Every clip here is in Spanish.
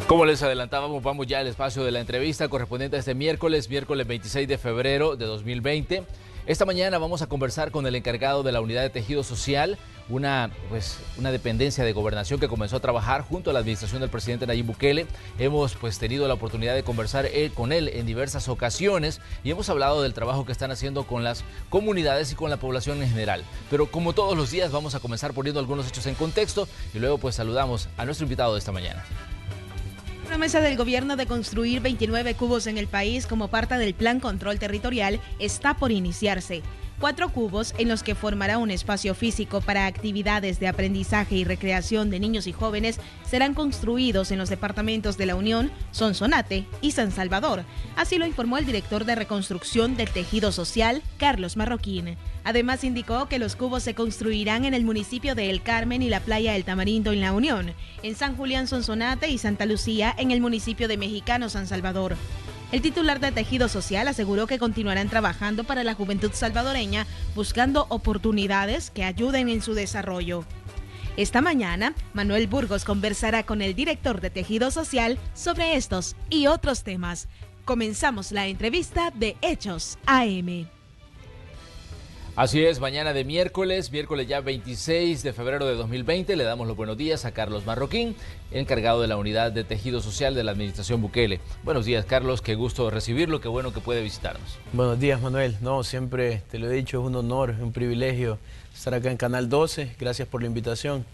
Como les adelantábamos, vamos ya al espacio de la entrevista correspondiente a este miércoles 26 de febrero de 2020. Esta mañana vamos a conversar con el encargado de la Unidad de Tejido Social, una dependencia de gobernación que comenzó a trabajar junto a la administración del presidente Nayib Bukele. Hemos tenido la oportunidad de conversar con él en diversas ocasiones y hemos hablado del trabajo que están haciendo con las comunidades y con la población en general. Pero como todos los días vamos a comenzar poniendo algunos hechos en contexto y luego saludamos a nuestro invitado de esta mañana. La promesa del gobierno de construir 29 cubos en el país como parte del Plan Control Territorial está por iniciarse. 4 cubos en los que formará un espacio físico para actividades de aprendizaje y recreación de niños y jóvenes serán construidos en los departamentos de La Unión, Sonsonate y San Salvador. Así lo informó el director de Reconstrucción del Tejido Social, Carlos Marroquín. Además indicó que los cubos se construirán en el municipio de El Carmen y la playa El Tamarindo en La Unión, en San Julián, Sonsonate y Santa Lucía en el municipio de Mexicano, San Salvador. El titular de Tejido Social aseguró que continuarán trabajando para la juventud salvadoreña, buscando oportunidades que ayuden en su desarrollo. Esta mañana, Manuel Burgos conversará con el director de Tejido Social sobre estos y otros temas. Comenzamos la entrevista de Hechos AM. Así es, mañana de miércoles ya 26 de febrero de 2020, le damos los buenos días a Carlos Marroquín, encargado de la Unidad de Tejido Social de la Administración Bukele. Buenos días, Carlos, qué gusto recibirlo, qué bueno que puede visitarnos. Buenos días, Manuel. No, siempre te lo he dicho, es un honor, es un privilegio estar acá en Canal 12. Gracias por la invitación.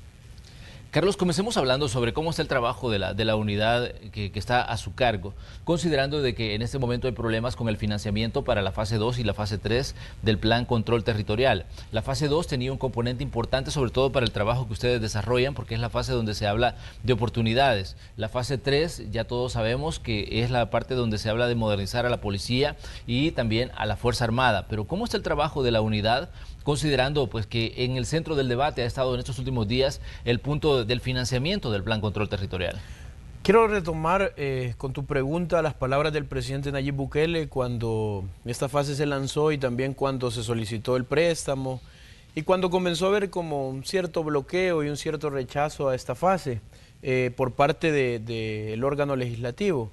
Carlos, comencemos hablando sobre cómo está el trabajo de la unidad que está a su cargo, considerando de que en este momento hay problemas con el financiamiento para la fase 2 y la fase 3 del Plan Control Territorial. La fase 2 tenía un componente importante, sobre todo para el trabajo que ustedes desarrollan, porque es la fase donde se habla de oportunidades. La fase 3, ya todos sabemos que es la parte donde se habla de modernizar a la policía y también a la Fuerza Armada. Pero ¿cómo está el trabajo de la unidad, considerando que en el centro del debate ha estado en estos últimos días el punto del financiamiento del Plan Control Territorial? Quiero retomar con tu pregunta las palabras del presidente Nayib Bukele cuando esta fase se lanzó y también cuando se solicitó el préstamo y cuando comenzó a haber como un cierto bloqueo y un cierto rechazo a esta fase por parte del órgano legislativo.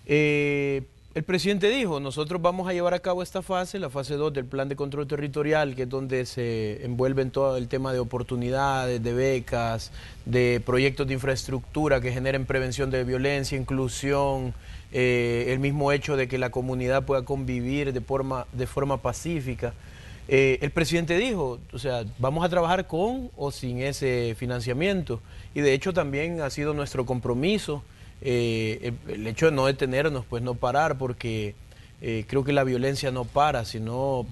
El presidente dijo, nosotros vamos a llevar a cabo esta fase, la fase 2 del Plan de Control Territorial, que es donde se envuelven todo el tema de oportunidades, de becas, de proyectos de infraestructura que generen prevención de violencia, inclusión, el mismo hecho de que la comunidad pueda convivir de forma pacífica. El presidente dijo, o sea, vamos a trabajar con o sin ese financiamiento, y de hecho también ha sido nuestro compromiso. El hecho de no detenernos, pues no parar, porque creo que la violencia no para, sino,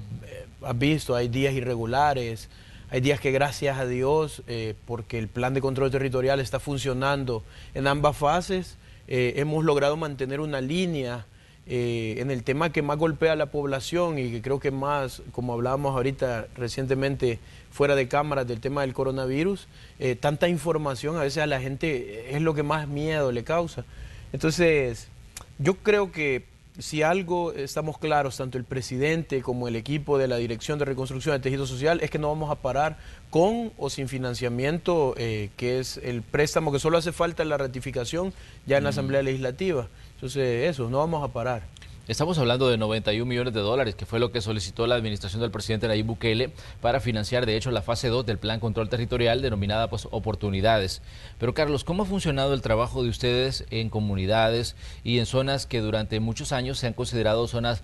has visto, hay días irregulares, hay días que gracias a Dios, porque el plan de control territorial está funcionando en ambas fases, hemos logrado mantener una línea en el tema que más golpea a la población y que creo que más, como hablábamos ahorita recientemente fuera de cámaras del tema del coronavirus, tanta información a veces a la gente es lo que más miedo le causa. Entonces, yo creo que si algo estamos claros, tanto el presidente como el equipo de la Dirección de Reconstrucción del Tejido Social, es que no vamos a parar con o sin financiamiento, que es el préstamo que solo hace falta la ratificación ya en la Asamblea Legislativa. Entonces, eso, no vamos a parar. Estamos hablando de 91 millones de dólares, que fue lo que solicitó la administración del presidente Nayib Bukele para financiar, de hecho, la fase 2 del Plan Control Territorial, denominada oportunidades. Pero, Carlos, ¿cómo ha funcionado el trabajo de ustedes en comunidades y en zonas que durante muchos años se han considerado zonas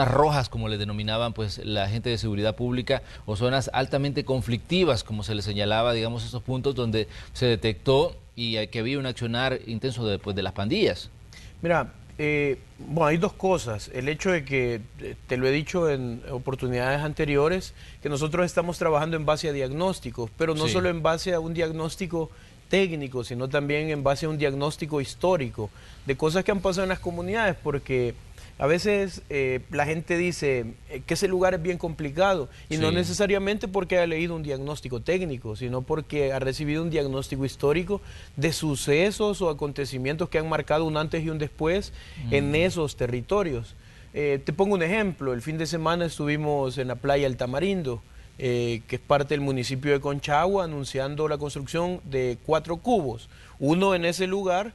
rojas, como le denominaban la gente de seguridad pública, o zonas altamente conflictivas, como se les señalaba, digamos, estos puntos donde se detectó y que había un accionar intenso de las pandillas? Mira, bueno, hay dos cosas. El hecho de que, te lo he dicho en oportunidades anteriores, que nosotros estamos trabajando en base a diagnósticos, pero no solo en base a un diagnóstico técnico, sino también en base a un diagnóstico histórico de cosas que han pasado en las comunidades, porque a veces la gente dice que ese lugar es bien complicado y no necesariamente porque haya leído un diagnóstico técnico, sino porque ha recibido un diagnóstico histórico de sucesos o acontecimientos que han marcado un antes y un después en esos territorios. Te pongo un ejemplo, el fin de semana estuvimos en la playa El Tamarindo, que es parte del municipio de Conchagua, anunciando la construcción de 4 cubos, uno en ese lugar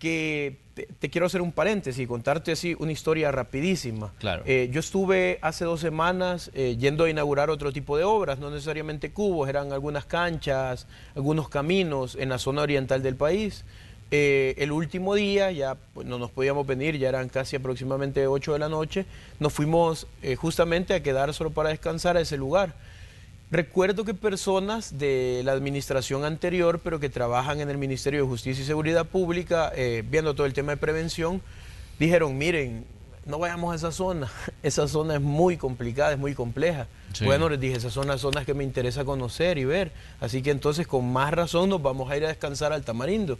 que te quiero hacer un paréntesis y contarte así una historia rapidísima. Claro. Yo estuve hace 2 semanas yendo a inaugurar otro tipo de obras, no necesariamente cubos, eran algunas canchas, algunos caminos en la zona oriental del país. El último día, ya pues, no nos podíamos venir, ya eran casi aproximadamente 8 de la noche, nos fuimos justamente a quedar solo para descansar a ese lugar. Recuerdo que personas de la administración anterior, pero que trabajan en el Ministerio de Justicia y Seguridad Pública, viendo todo el tema de prevención, dijeron, miren, no vayamos a esa zona es muy complicada, es muy compleja. Sí. Bueno, les dije, esas son las zonas que me interesa conocer y ver, así que entonces con más razón nos vamos a ir a descansar al Tamarindo.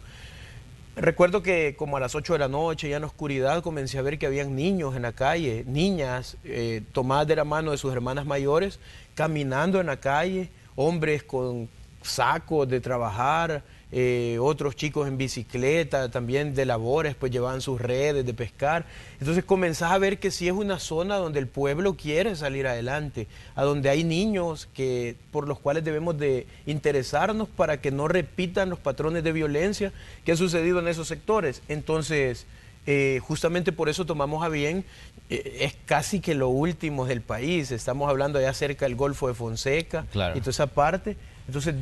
Recuerdo que como a las 8 de la noche, ya en la oscuridad, comencé a ver que habían niños en la calle, niñas tomadas de la mano de sus hermanas mayores, caminando en la calle, hombres con sacos de trabajar, otros chicos en bicicleta, también de labores, pues llevaban sus redes de pescar. Entonces comenzás a ver que sí es una zona donde el pueblo quiere salir adelante, a donde hay niños por los cuales debemos de interesarnos para que no repitan los patrones de violencia que han sucedido en esos sectores. Entonces, justamente por eso tomamos a bien, es casi que lo último del país, estamos hablando allá cerca del Golfo de Fonseca, claro, y toda esa parte. Entonces,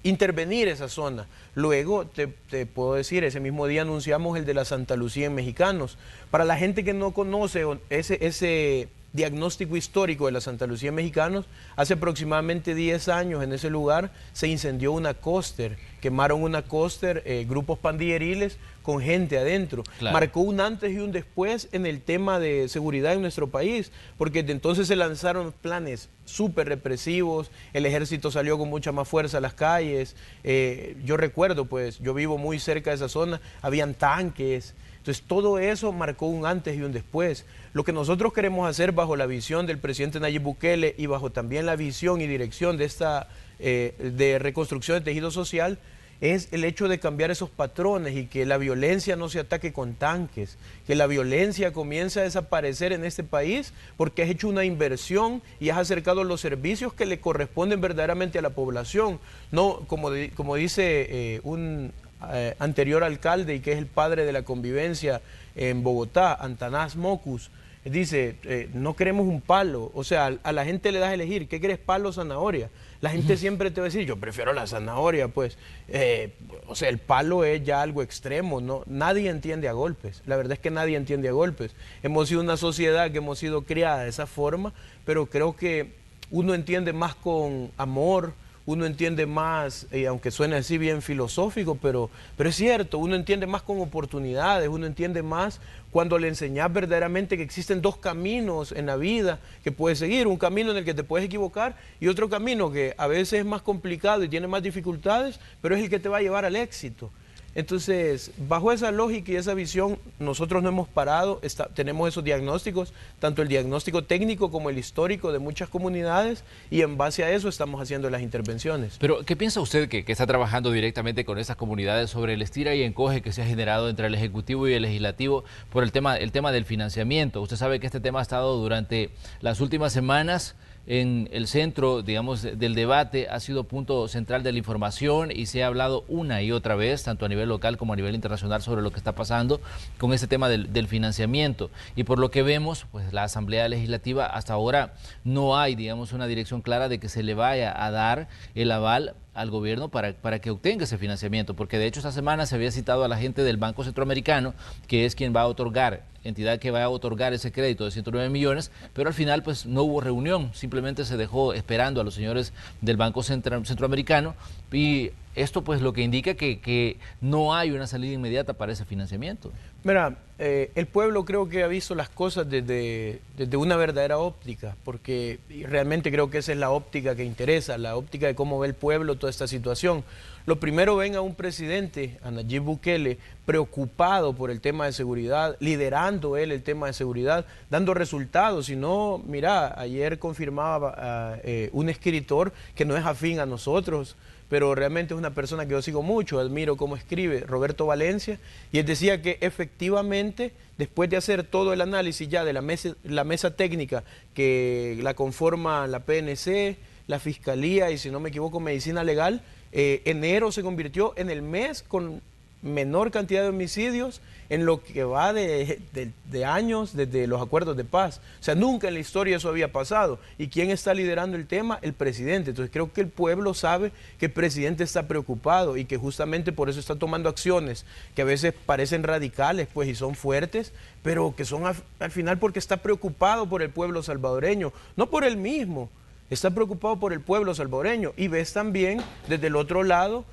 intervenir esa zona. Luego, te puedo decir, ese mismo día anunciamos el de la Santa Lucía en Mexicanos. Para la gente que no conoce ese diagnóstico histórico de la Santa Lucía en Mexicanos, hace aproximadamente 10 años en ese lugar se incendió una coaster, quemaron una coaster, grupos pandilleriles con gente adentro. Claro. Marcó un antes y un después en el tema de seguridad en nuestro país, porque de entonces se lanzaron planes súper represivos, el ejército salió con mucha más fuerza a las calles, yo recuerdo, pues, yo vivo muy cerca de esa zona, habían tanques. Entonces todo eso marcó un antes y un después. Lo que nosotros queremos hacer bajo la visión del presidente Nayib Bukele y bajo también la visión y dirección de esta de reconstrucción del tejido social es el hecho de cambiar esos patrones y que la violencia no se ataque con tanques, que la violencia comience a desaparecer en este país porque has hecho una inversión y has acercado los servicios que le corresponden verdaderamente a la población. No, como dice un anterior alcalde y que es el padre de la convivencia en Bogotá, Antanás Mocus, dice, no queremos un palo, o sea, a la gente le das a elegir, ¿qué quieres, palo o zanahoria? La gente siempre te va a decir, yo prefiero la zanahoria, pues, o sea, el palo es ya algo extremo, ¿no? Nadie entiende a golpes, la verdad es que nadie entiende a golpes. Hemos sido una sociedad que hemos sido criada de esa forma, pero creo que uno entiende más con amor, uno entiende más, aunque suene así bien filosófico, pero es cierto, uno entiende más con oportunidades, uno entiende más cuando le enseñas verdaderamente que existen 2 caminos en la vida que puedes seguir, un camino en el que te puedes equivocar y otro camino que a veces es más complicado y tiene más dificultades, pero es el que te va a llevar al éxito. Entonces, bajo esa lógica y esa visión, nosotros no hemos parado, tenemos esos diagnósticos, tanto el diagnóstico técnico como el histórico de muchas comunidades, y en base a eso estamos haciendo las intervenciones. Pero, ¿qué piensa usted que está trabajando directamente con esas comunidades sobre el estira y encoge que se ha generado entre el Ejecutivo y el Legislativo por el tema del financiamiento? Usted sabe que este tema ha estado durante las últimas semanas en el centro, digamos, del debate, ha sido punto central de la información y se ha hablado una y otra vez, tanto a nivel local como a nivel internacional, sobre lo que está pasando con este tema del financiamiento. Y por lo que vemos, pues la Asamblea Legislativa hasta ahora no hay, digamos, una dirección clara de que se le vaya a dar el aval al gobierno para que obtenga ese financiamiento, porque de hecho esta semana se había citado a la gente del Banco Centroamericano, que es quien va a otorgar, entidad que va a otorgar ese crédito de 109 millones, pero al final pues no hubo reunión, simplemente se dejó esperando a los señores del Banco Centroamericano, y esto pues lo que indica que no hay una salida inmediata para ese financiamiento. Mira, el pueblo creo que ha visto las cosas desde una verdadera óptica, porque realmente creo que esa es la óptica que interesa, la óptica de cómo ve el pueblo toda esta situación. Lo primero, ven a un presidente, a Nayib Bukele, preocupado por el tema de seguridad, liderando él el tema de seguridad, dando resultados. Si no, mira, ayer confirmaba un escritor que no es afín a nosotros, pero realmente es una persona que yo sigo mucho, admiro cómo escribe, Roberto Valencia, y él decía que efectivamente, después de hacer todo el análisis ya de la mesa técnica que la conforma la PNC, la Fiscalía y, si no me equivoco, Medicina Legal, enero se convirtió en el mes con menor cantidad de homicidios en lo que va de años desde los acuerdos de paz. O sea, nunca en la historia eso había pasado. ¿Y quién está liderando el tema? El presidente. Entonces creo que el pueblo sabe que el presidente está preocupado y que justamente por eso está tomando acciones que a veces parecen radicales, pues, y son fuertes, pero que son al final porque está preocupado por el pueblo salvadoreño, no por él mismo. Está preocupado por el pueblo salvadoreño. Y ves también desde el otro lado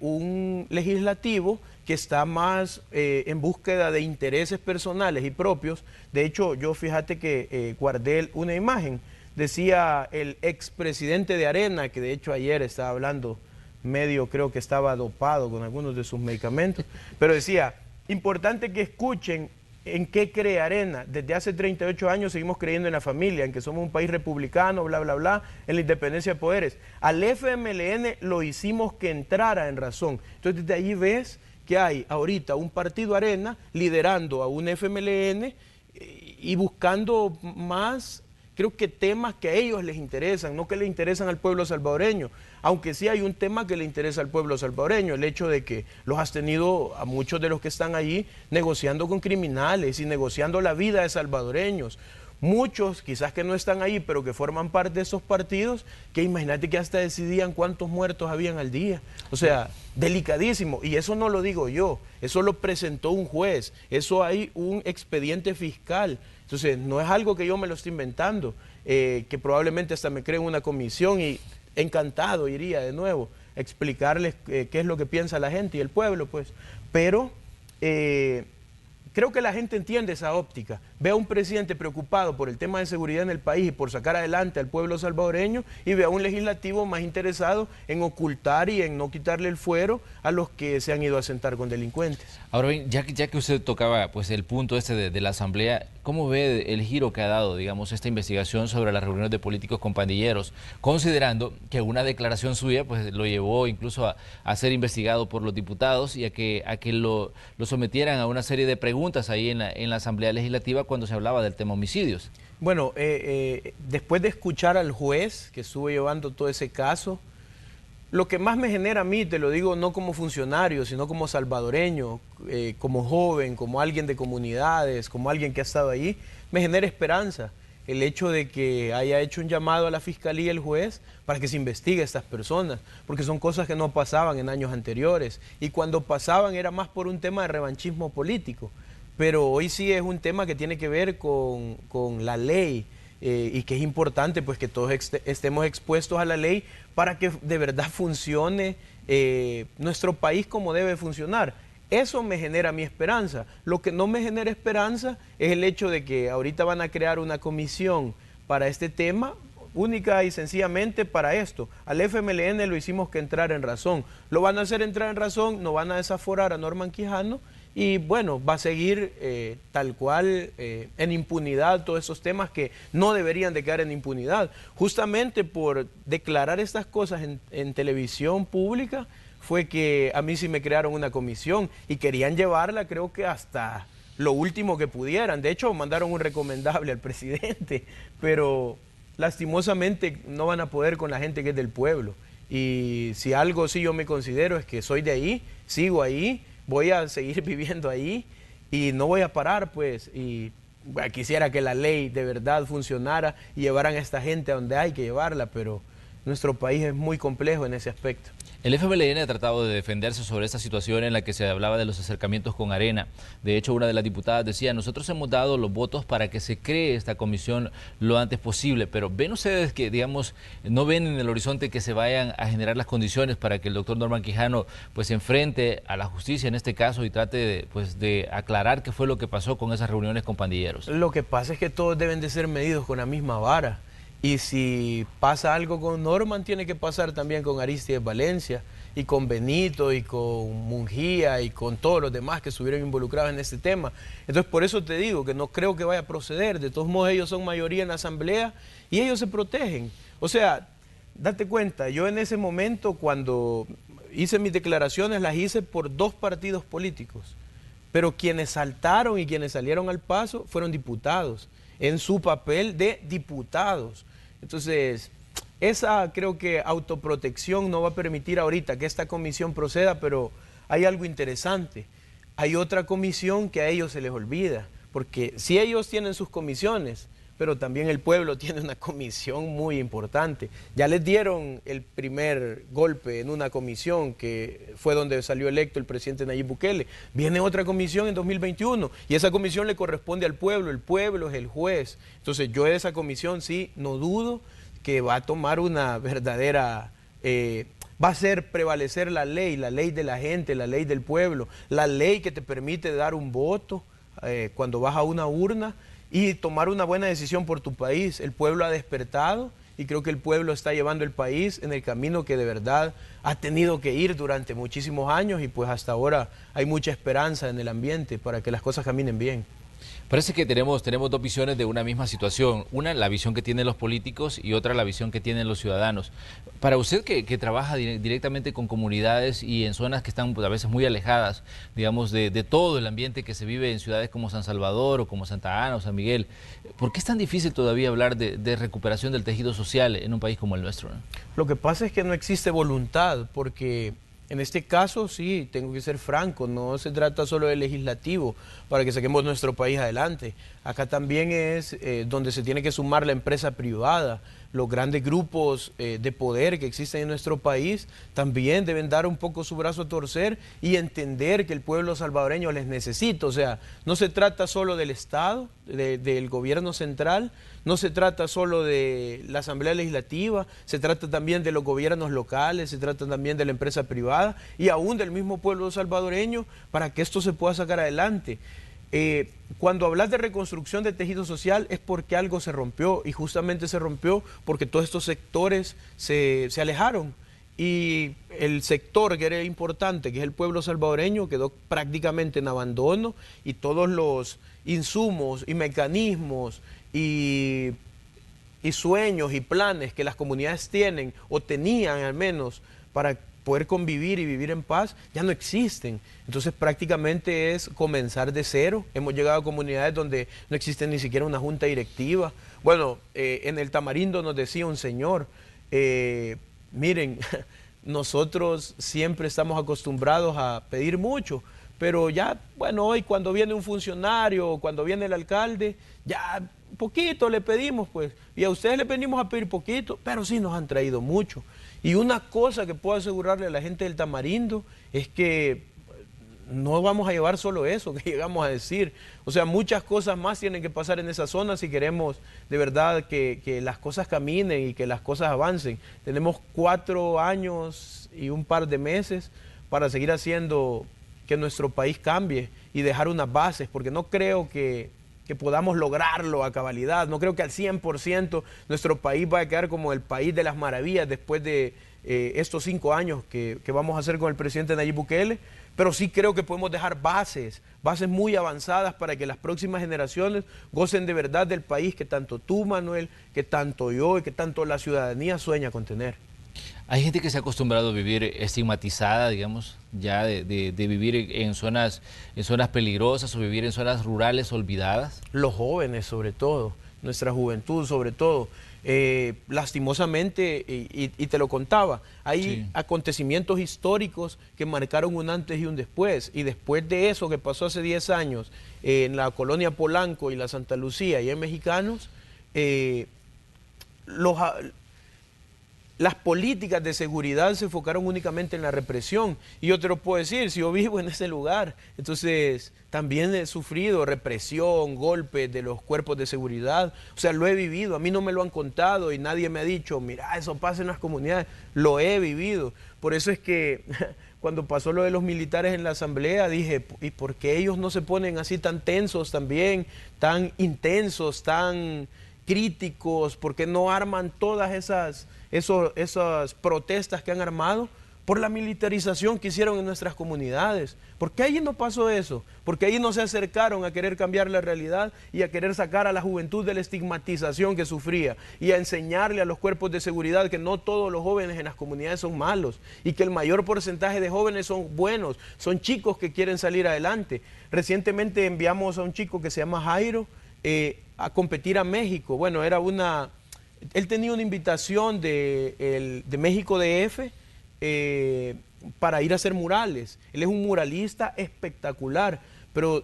un legislativo que está más en búsqueda de intereses personales y propios. De hecho, yo fíjate que guardé una imagen, decía el expresidente de Arena, que de hecho ayer estaba hablando medio, creo que estaba dopado con algunos de sus medicamentos, pero decía, importante que escuchen en qué cree Arena. Desde hace 38 años seguimos creyendo en la familia, en que somos un país republicano, bla, bla, bla, en la independencia de poderes. Al FMLN lo hicimos que entrara en razón. Entonces desde allí ves que hay ahorita un partido Arena liderando a un FMLN y buscando más, creo que temas que a ellos les interesan, no que le interesan al pueblo salvadoreño, aunque sí hay un tema que le interesa al pueblo salvadoreño, el hecho de que los has tenido a muchos de los que están allí negociando con criminales y negociando la vida de salvadoreños. Muchos, quizás que no están ahí, pero que forman parte de esos partidos, que imagínate que hasta decidían cuántos muertos habían al día. O sea, delicadísimo. Y eso no lo digo yo, eso lo presentó un juez, eso hay un expediente fiscal. Entonces, no es algo que yo me lo estoy inventando, que probablemente hasta me creen una comisión y encantado iría de nuevo a explicarles qué es lo que piensa la gente y el pueblo, pues. Pero creo que la gente entiende esa óptica. Ve a un presidente preocupado por el tema de seguridad en el país y por sacar adelante al pueblo salvadoreño, y ve a un legislativo más interesado en ocultar y en no quitarle el fuero a los que se han ido a sentar con delincuentes. Ahora bien, ya que usted tocaba pues el punto este de la Asamblea, ¿cómo ve el giro que ha dado, digamos, esta investigación sobre las reuniones de políticos con pandilleros, considerando que una declaración suya pues lo llevó incluso a ser investigado por los diputados y a que lo sometieran a una serie de preguntas ahí en la Asamblea Legislativa cuando se hablaba del tema homicidios? Bueno, después de escuchar al juez que estuvo llevando todo ese caso, lo que más me genera a mí, te lo digo no como funcionario, sino como salvadoreño, como joven, como alguien de comunidades, como alguien que ha estado ahí, me genera esperanza. El hecho de que haya hecho un llamado a la Fiscalía el juez para que se investigue a estas personas, porque son cosas que no pasaban en años anteriores, y cuando pasaban era más por un tema de revanchismo político, pero hoy sí es un tema que tiene que ver con la ley, y que es importante pues que todos estemos expuestos a la ley para que de verdad funcione nuestro país como debe funcionar. Eso me genera mi esperanza. Lo que no me genera esperanza es el hecho de que ahorita van a crear una comisión para este tema, única y sencillamente para esto. Al FMLN lo hicimos que entrar en razón. Lo van a hacer entrar en razón, no van a desaforar a Norman Quijano, y bueno, va a seguir tal cual en impunidad todos esos temas que no deberían de quedar en impunidad. Justamente por declarar estas cosas en televisión pública fue que a mí sí me crearon una comisión y querían llevarla, creo que hasta lo último que pudieran. De hecho, mandaron un recomendable al presidente, pero lastimosamente no van a poder con la gente que es del pueblo. Y si algo sí yo me considero es que soy de ahí, sigo ahí, voy a seguir viviendo ahí y no voy a parar, pues, y bueno, quisiera que la ley de verdad funcionara y llevaran a esta gente a donde hay que llevarla, pero nuestro país es muy complejo en ese aspecto. El FMLN ha tratado de defenderse sobre esta situación en la que se hablaba de los acercamientos con Arena. De hecho, una de las diputadas decía, nosotros hemos dado los votos para que se cree esta comisión lo antes posible, pero ¿ven ustedes que, digamos, no ven en el horizonte que se vayan a generar las condiciones para que el doctor Norman Quijano pues se enfrente a la justicia en este caso y trate de aclarar qué fue lo que pasó con esas reuniones con pandilleros? Lo que pasa es que todos deben de ser medidos con la misma vara. Y si pasa algo con Norman, tiene que pasar también con Aristides Valencia, y con Benito, y con Mungía, y con todos los demás que estuvieron involucrados en este tema. Entonces, por eso te digo que no creo que vaya a proceder. De todos modos, ellos son mayoría en la Asamblea y ellos se protegen. O sea, date cuenta, yo en ese momento, cuando hice mis declaraciones, las hice por dos partidos políticos. Pero quienes saltaron y quienes salieron al paso fueron diputados, en su papel de diputados. Entonces, esa creo que autoprotección no va a permitir ahorita que esta comisión proceda, pero hay algo interesante. Hay otra comisión que a ellos se les olvida, porque si ellos tienen sus comisiones, pero también el pueblo tiene una comisión muy importante. Ya les dieron el primer golpe en una comisión que fue donde salió electo el presidente Nayib Bukele. Viene otra comisión en 2021 y esa comisión le corresponde al pueblo. El pueblo es el juez. Entonces yo de esa comisión sí, no dudo que va a tomar una verdadera... va a hacer prevalecer la ley de la gente, la ley del pueblo, la ley que te permite dar un voto cuando vas a una urna y tomar una buena decisión por tu país. El pueblo ha despertado y creo que el pueblo está llevando el país en el camino que de verdad ha tenido que ir durante muchísimos años y pues hasta ahora hay mucha esperanza en el ambiente para que las cosas caminen bien. Parece que tenemos dos visiones de una misma situación. Una, la visión que tienen los políticos y otra, la visión que tienen los ciudadanos. Para usted que trabaja directamente con comunidades y en zonas que están pues, a veces muy alejadas, digamos, de todo el ambiente que se vive en ciudades como San Salvador o como Santa Ana o San Miguel, ¿por qué es tan difícil todavía hablar de recuperación del tejido social en un país como el nuestro, ¿no? Lo que pasa es que no existe voluntad, porque... En este caso, sí, tengo que ser franco, no se trata solo del legislativo para que saquemos nuestro país adelante. Acá también es donde se tiene que sumar la empresa privada. Los grandes grupos de poder que existen en nuestro país también deben dar un poco su brazo a torcer y entender que el pueblo salvadoreño les necesita. O sea, no se trata solo del Estado, del gobierno central, no se trata solo de la Asamblea Legislativa, se trata también de los gobiernos locales, se trata también de la empresa privada y aún del mismo pueblo salvadoreño para que esto se pueda sacar adelante. Cuando hablas de reconstrucción de tejido social es porque algo se rompió y justamente se rompió porque todos estos sectores se alejaron y el sector que era importante, que es el pueblo salvadoreño, quedó prácticamente en abandono y todos los insumos y mecanismos y sueños y planes que las comunidades tienen o tenían al menos para poder convivir y vivir en paz, ya no existen. Entonces prácticamente es comenzar de cero. Hemos llegado a comunidades donde no existe ni siquiera una junta directiva. Bueno, en el Tamarindo nos decía un señor, miren, nosotros siempre estamos acostumbrados a pedir mucho, pero ya, bueno, hoy cuando viene un funcionario, cuando viene el alcalde, ya poquito le pedimos, pues, y a ustedes le venimos a pedir poquito, pero sí nos han traído mucho. Y una cosa que puedo asegurarle a la gente del Tamarindo es que no vamos a llevar solo eso que llegamos a decir. O sea, muchas cosas más tienen que pasar en esa zona si queremos de verdad que las cosas caminen y que las cosas avancen. Tenemos 4 años y un par de meses para seguir haciendo que nuestro país cambie y dejar unas bases, porque no creo que podamos lograrlo a cabalidad. No creo que al 100% nuestro país vaya a quedar como el país de las maravillas después de estos 5 años que vamos a hacer con el presidente Nayib Bukele, pero sí creo que podemos dejar bases muy avanzadas para que las próximas generaciones gocen de verdad del país que tanto tú, Manuel, que tanto yo y que tanto la ciudadanía sueña con tener. Hay gente que se ha acostumbrado a vivir estigmatizada, digamos, ya de vivir en zonas peligrosas o vivir en zonas rurales olvidadas. Los jóvenes sobre todo, nuestra juventud sobre todo. Lastimosamente, y te lo contaba, hay sí, acontecimientos históricos que marcaron un antes y un después. Y después de eso que pasó hace 10 años en la colonia Polanco y la Santa Lucía y en Mexicanos, las políticas de seguridad se enfocaron únicamente en la represión. Y yo te lo puedo decir, si yo vivo en ese lugar, entonces también he sufrido represión, golpes de los cuerpos de seguridad. O sea, lo he vivido, a mí no me lo han contado y nadie me ha dicho, mira, eso pasa en las comunidades. Lo he vivido. Por eso es que cuando pasó lo de los militares en la asamblea, dije, ¿y por qué ellos no se ponen así tan tensos también, tan intensos, tan críticos? ¿Por qué no arman todas esas protestas que han armado por la militarización que hicieron en nuestras comunidades? ¿Por qué allí no pasó eso? Porque allí no se acercaron a querer cambiar la realidad y a querer sacar a la juventud de la estigmatización que sufría y a enseñarle a los cuerpos de seguridad que no todos los jóvenes en las comunidades son malos y que el mayor porcentaje de jóvenes son buenos, son chicos que quieren salir adelante. Recientemente enviamos a un chico que se llama Jairo a competir a México. Bueno, él tenía una invitación de México DF para ir a hacer murales. Él es un muralista espectacular, pero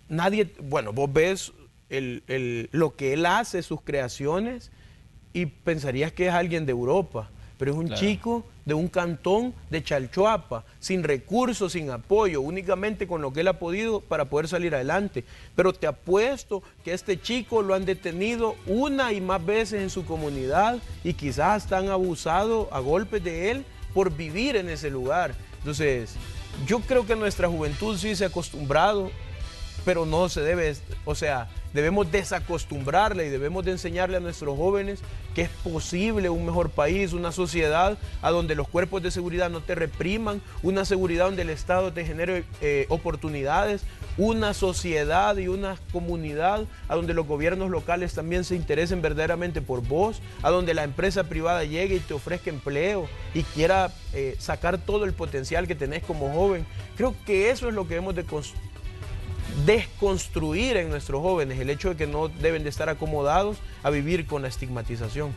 nadie, bueno, vos ves lo que él hace, sus creaciones, y pensarías que es alguien de Europa, pero es un chico de un cantón de Chalchuapa, sin recursos, sin apoyo, únicamente con lo que él ha podido para poder salir adelante. Pero te apuesto que este chico lo han detenido una y más veces en su comunidad y quizás hasta han abusado a golpes de él por vivir en ese lugar. Entonces, yo creo que nuestra juventud sí se ha acostumbrado, pero no se debe, o sea, debemos desacostumbrarle y debemos de enseñarle a nuestros jóvenes que es posible un mejor país, una sociedad a donde los cuerpos de seguridad no te repriman, una seguridad donde el Estado te genere oportunidades, una sociedad y una comunidad a donde los gobiernos locales también se interesen verdaderamente por vos, a donde la empresa privada llegue y te ofrezca empleo y quiera sacar todo el potencial que tenés como joven. Creo que eso es lo que debemos de desconstruir en nuestros jóvenes, el hecho de que no deben de estar acomodados a vivir con la estigmatización.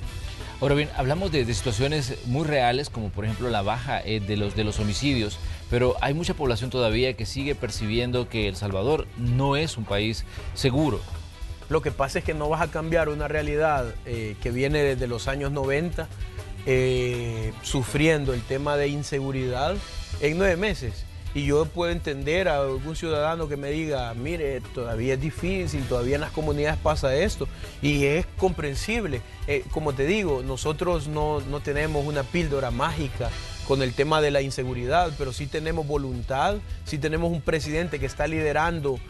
Ahora bien, hablamos de situaciones muy reales, como por ejemplo la baja de los homicidios, pero hay mucha población todavía que sigue percibiendo que El Salvador no es un país seguro. Lo que pasa es que no vas a cambiar una realidad que viene desde los años 90, sufriendo el tema de inseguridad en 9 meses. Y yo puedo entender a algún ciudadano que me diga, mire, todavía es difícil, todavía en las comunidades pasa esto, y es comprensible. Como te digo, nosotros no tenemos una píldora mágica con el tema de la inseguridad, pero sí tenemos voluntad, sí tenemos un presidente que está liderando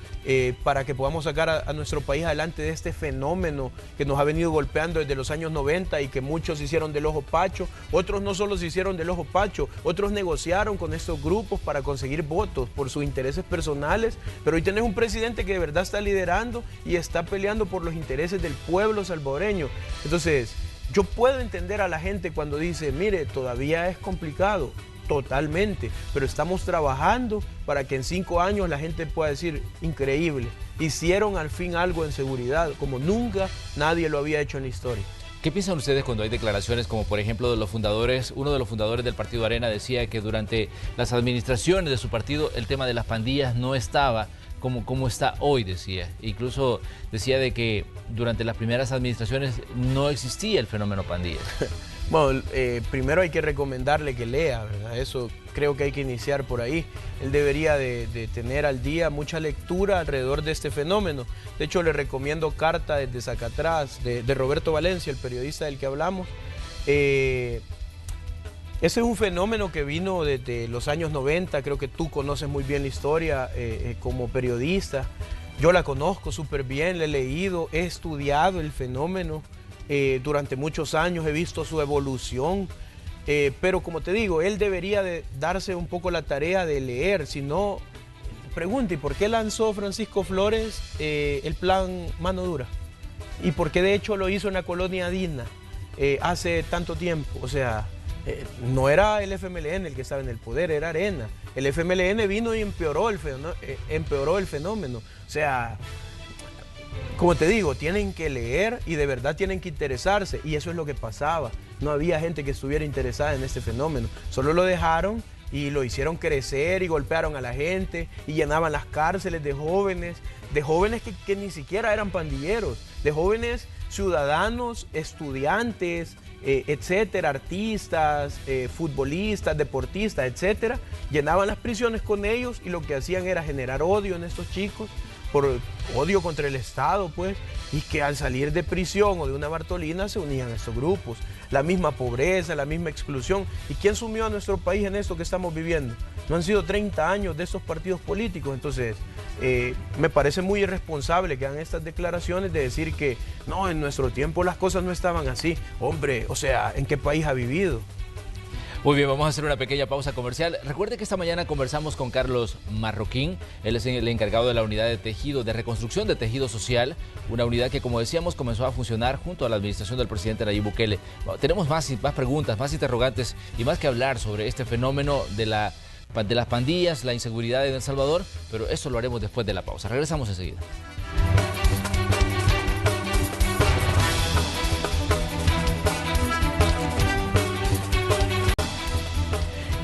para que podamos sacar a nuestro país adelante de este fenómeno que nos ha venido golpeando desde los años 90 y que muchos se hicieron del ojo pacho, otros no solo se hicieron del ojo pacho, otros negociaron con estos grupos para conseguir votos por sus intereses personales, pero hoy tenés un presidente que de verdad está liderando y está peleando por los intereses del pueblo salvadoreño. Entonces, yo puedo entender a la gente cuando dice, mire, todavía es complicado, totalmente, pero estamos trabajando para que en 5 años la gente pueda decir, increíble, hicieron al fin algo en seguridad, como nunca nadie lo había hecho en la historia. ¿Qué piensan ustedes cuando hay declaraciones como, por ejemplo, de los fundadores? Uno de los fundadores del Partido Arena decía que durante las administraciones de su partido el tema de las pandillas no estaba como está hoy, decía. Incluso decía de que durante las primeras administraciones no existía el fenómeno pandillas. Bueno, primero hay que recomendarle que lea, ¿verdad? Eso creo que hay que iniciar por ahí. Él debería de tener al día mucha lectura alrededor de este fenómeno. De hecho, le recomiendo Carta desde Zacatrás, de Roberto Valencia, el periodista del que hablamos. Ese es un fenómeno que vino desde los años 90, creo que tú conoces muy bien la historia como periodista. Yo la conozco súper bien, la he leído, he estudiado el fenómeno durante muchos años, he visto su evolución, pero como te digo, él debería de darse un poco la tarea de leer, si no, pregunte, ¿y por qué lanzó Francisco Flores el plan Mano Dura? ¿Y por qué de hecho lo hizo en la colonia Dina hace tanto tiempo? O sea, no era el FMLN el que estaba en el poder, era Arena. El FMLN vino y empeoró el fenómeno. O sea, como te digo, tienen que leer y de verdad tienen que interesarse. Y eso es lo que pasaba. No había gente que estuviera interesada en este fenómeno. Solo lo dejaron y lo hicieron crecer y golpearon a la gente y llenaban las cárceles de jóvenes que ni siquiera eran pandilleros, de jóvenes ciudadanos, estudiantes, etcétera, artistas, futbolistas, deportistas, etcétera, llenaban las prisiones con ellos y lo que hacían era generar odio en estos chicos, por odio contra el Estado, pues, y que al salir de prisión o de una Bartolina se unían a estos grupos. La misma pobreza, la misma exclusión. ¿Y quién sumió a nuestro país en esto que estamos viviendo? No han sido 30 años de estos partidos políticos. Entonces, me parece muy irresponsable que hagan estas declaraciones de decir que no, en nuestro tiempo las cosas no estaban así. Hombre, o sea, ¿en qué país ha vivido? Muy bien, vamos a hacer una pequeña pausa comercial. Recuerde que esta mañana conversamos con Carlos Marroquín. Él es el encargado de la unidad de tejido, de reconstrucción de tejido social, una unidad que, como decíamos, comenzó a funcionar junto a la administración del presidente Nayib Bukele. Bueno, tenemos más preguntas, más interrogantes y más que hablar sobre este fenómeno de las pandillas, la inseguridad en El Salvador, pero eso lo haremos después de la pausa. Regresamos enseguida.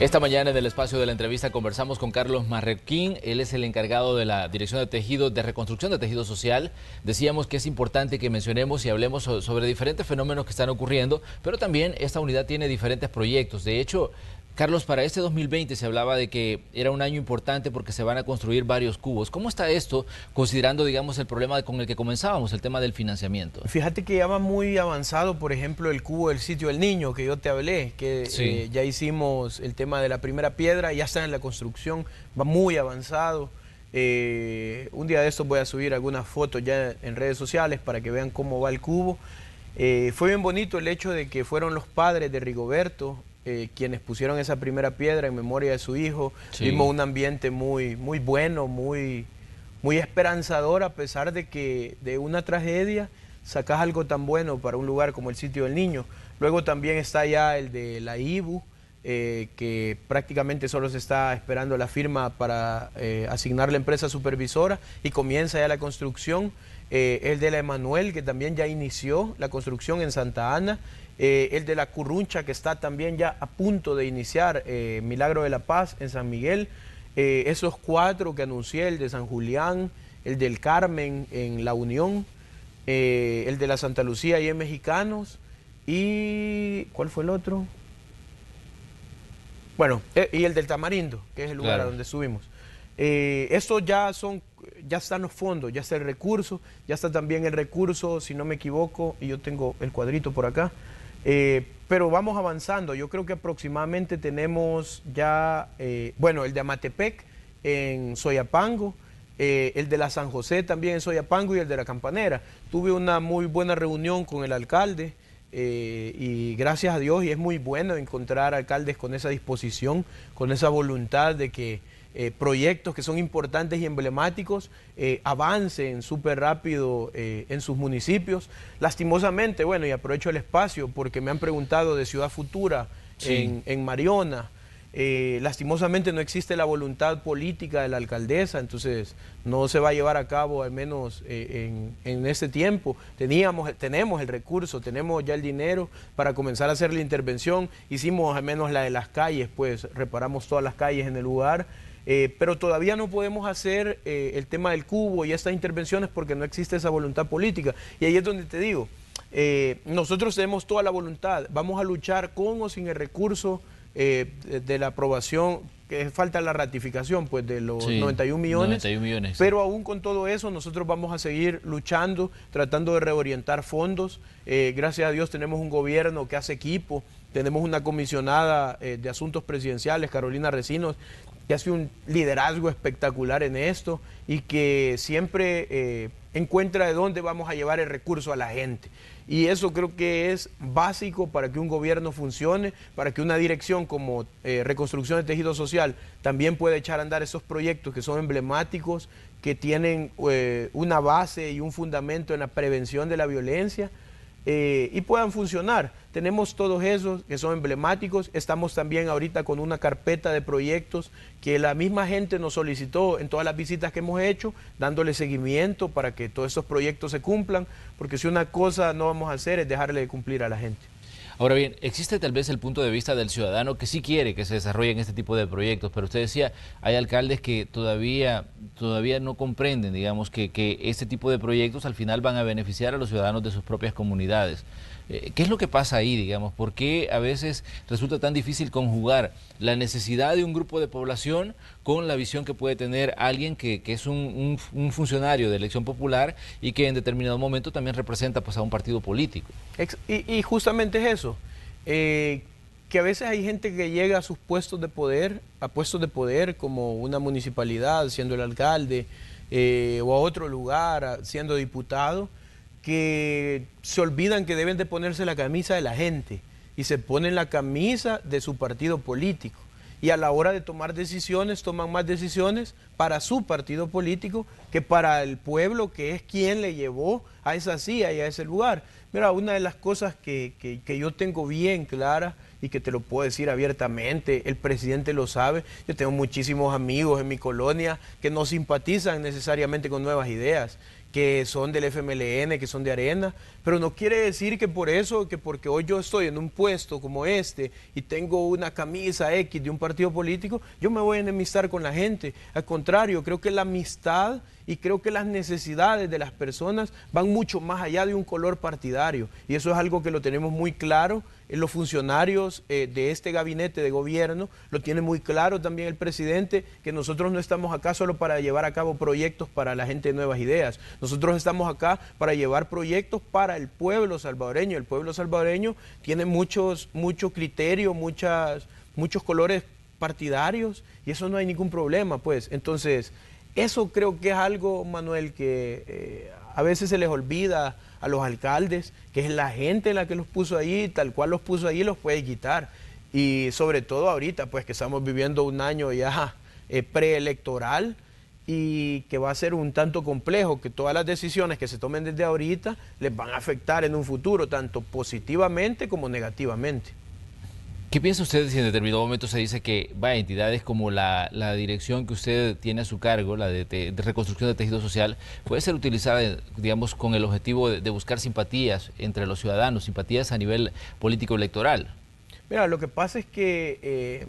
Esta mañana en el espacio de la entrevista conversamos con Carlos Marroquín. Él es el encargado de la Dirección de Tejido, de Reconstrucción de Tejido Social. Decíamos que es importante que mencionemos y hablemos sobre diferentes fenómenos que están ocurriendo, pero también esta unidad tiene diferentes proyectos. De hecho, Carlos, para este 2020 se hablaba de que era un año importante porque se van a construir varios cubos. ¿Cómo está esto, considerando, digamos, el problema con el que comenzábamos, el tema del financiamiento? Fíjate que ya va muy avanzado, por ejemplo, el cubo del sitio del Niño, que yo te hablé, que Sí. ya hicimos el tema de la primera piedra, ya está en la construcción, va muy avanzado. Un día de estos voy a subir algunas fotos ya en redes sociales para que vean cómo va el cubo. Fue bien bonito el hecho de que fueron los padres de Rigoberto quienes pusieron esa primera piedra en memoria de su hijo. Sí. Vimos un ambiente muy bueno, muy esperanzador, a pesar de que de una tragedia sacas algo tan bueno para un lugar como el sitio del Niño. Luego también está ya el de la IBU, que prácticamente solo se está esperando la firma para asignar la empresa supervisora y comienza ya la construcción. El de la Emanuel, que también ya inició la construcción en Santa Ana. El de la Curruncha, que está también ya a punto de iniciar, Milagro de la Paz en San Miguel. Esos 4 que anuncié, el de San Julián, el del Carmen en La Unión, el de la Santa Lucía y en Mexicanos, y ¿cuál fue el otro? Bueno, y el del Tamarindo, que es el lugar a donde subimos. Estos ya están los fondos, ya está el recurso, ya está también el recurso, si no me equivoco, y yo tengo el cuadrito por acá. Pero vamos avanzando. Yo creo que aproximadamente tenemos ya, bueno, el de Amatepec en Soyapango, el de la San José también en Soyapango y el de la Campanera. Tuve una muy buena reunión con el alcalde y gracias a Dios, y es muy bueno encontrar alcaldes con esa disposición, con esa voluntad de que proyectos que son importantes y emblemáticos avancen súper rápido en sus municipios. Lastimosamente, bueno, y aprovecho el espacio porque me han preguntado de Ciudad Futura, sí, en Mariona. Lastimosamente no existe la voluntad política de la alcaldesa, entonces no se va a llevar a cabo, al menos en este tiempo. Tenemos el recurso, tenemos ya el dinero para comenzar a hacer la intervención. Hicimos al menos la de las calles, pues reparamos todas las calles en el lugar. Pero todavía no podemos hacer el tema del cubo y estas intervenciones porque no existe esa voluntad política. Y ahí es donde te digo, nosotros tenemos toda la voluntad, vamos a luchar con o sin el recurso de la aprobación, que falta la ratificación pues de los 91 millones, 91 millones, pero aún con todo eso nosotros vamos a seguir luchando, tratando de reorientar fondos. Gracias a Dios tenemos un gobierno que hace equipo, tenemos una comisionada de asuntos presidenciales, Carolina Recinos, que hace un liderazgo espectacular en esto y que siempre encuentra de dónde vamos a llevar el recurso a la gente. Y eso creo que es básico para que un gobierno funcione, para que una dirección como Reconstrucción de Tejido Social también pueda echar a andar esos proyectos que son emblemáticos, que tienen una base y un fundamento en la prevención de la violencia. Y puedan funcionar. Tenemos todos esos que son emblemáticos. Estamos también ahorita con una carpeta de proyectos que la misma gente nos solicitó en todas las visitas que hemos hecho, dándole seguimiento para que todos esos proyectos se cumplan, porque si una cosa no vamos a hacer es dejarle de cumplir a la gente. Ahora bien, existe tal vez el punto de vista del ciudadano que sí quiere que se desarrollen este tipo de proyectos, pero usted decía, hay alcaldes que todavía no comprenden, digamos, que este tipo de proyectos al final van a beneficiar a los ciudadanos de sus propias comunidades. ¿Qué es lo que pasa ahí, digamos? ¿Por qué a veces resulta tan difícil conjugar la necesidad de un grupo de población con la visión que puede tener alguien que es un funcionario de elección popular y que en determinado momento también representa pues, a un partido político? Y justamente es eso, que a veces hay gente que llega a sus puestos de poder, como una municipalidad, siendo el alcalde, o a otro lugar, siendo diputado, que se olvidan que deben de ponerse la camisa de la gente y se ponen la camisa de su partido político. Y a la hora de tomar decisiones, toman más decisiones para su partido político que para el pueblo, que es quien le llevó a esa silla y a ese lugar. Mira, una de las cosas que yo tengo bien clara y que te lo puedo decir abiertamente, el presidente lo sabe, yo tengo muchísimos amigos en mi colonia que no simpatizan necesariamente con nuevas ideas, que son del FMLN, que son de Arena, pero no quiere decir que por eso, que porque hoy yo estoy en un puesto como este y tengo una camisa X de un partido político, yo me voy a enemistar con la gente. Al contrario, creo que la amistad y creo que las necesidades de las personas van mucho más allá de un color partidario, y eso es algo que lo tenemos muy claro. Los funcionarios de este gabinete de gobierno lo tiene muy claro también el presidente, que nosotros no estamos acá solo para llevar a cabo proyectos para la gente de Nuevas Ideas. Nosotros estamos acá para llevar proyectos para el pueblo salvadoreño. El pueblo salvadoreño tiene mucho criterio, muchos colores partidarios, y eso no hay ningún problema, pues. Entonces, eso creo que es algo, Manuel, que a veces se les olvida a los alcaldes, que es la gente la que los puso ahí, tal cual los puso ahí, los puede quitar. Y sobre todo ahorita, pues que estamos viviendo un año ya preelectoral, y que va a ser un tanto complejo, que todas las decisiones que se tomen desde ahorita les van a afectar en un futuro, tanto positivamente como negativamente. ¿Qué piensa usted si en determinado momento se dice que entidades como la dirección que usted tiene a su cargo, la de reconstrucción de tejido social, puede ser utilizada, digamos, con el objetivo de buscar simpatías entre los ciudadanos, simpatías a nivel político electoral? Mira, lo que pasa es que